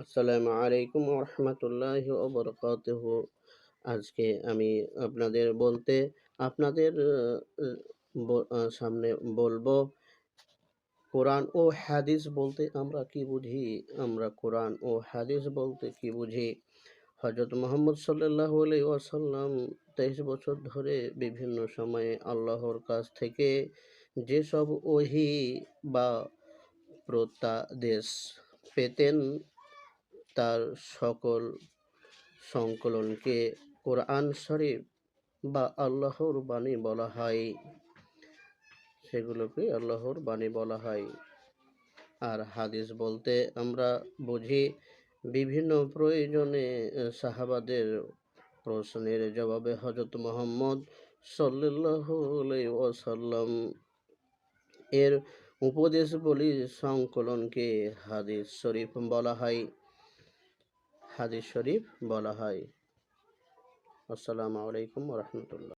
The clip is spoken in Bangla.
আসসালামু আলাইকুম রহমতুল্লাহি ওবরকাতুহু। আজকে আমি আপনাদের সামনে বলবো কোরআন ও হাদিস বলতে আমরা কি বুঝি। আমরা কোরআন ও হাদিস বলতে কি বুঝি? হযরত মুহাম্মদ সাল্লাল্লাহু আলাইহি ওয়াসাল্লাম 23 বছর ধরে বিভিন্ন সময়ে আল্লাহর কাছ থেকে যেসব ওহী বা প্রত্যাদেশ পেতেন তার সকল সংকলনকে কোরআন শরীফ বা আল্লাহর বাণী বলা হয়। সেগুলোকে আল্লাহর বাণী বলা হয়। আর হাদিস বলতে আমরা বুঝি বিভিন্ন প্রয়োজনে সাহাবাদের প্রশ্নের জবাবে হযরত মুহাম্মদ সাল্লাল্লাহু আলাইহি ওয়াসাল্লাম এর উপদেশবলী সংকলনকে হাদিস শরীফ বলা হয়। আসসালামু আলাইকুম ওয়া রাহমাতুল্লাহ।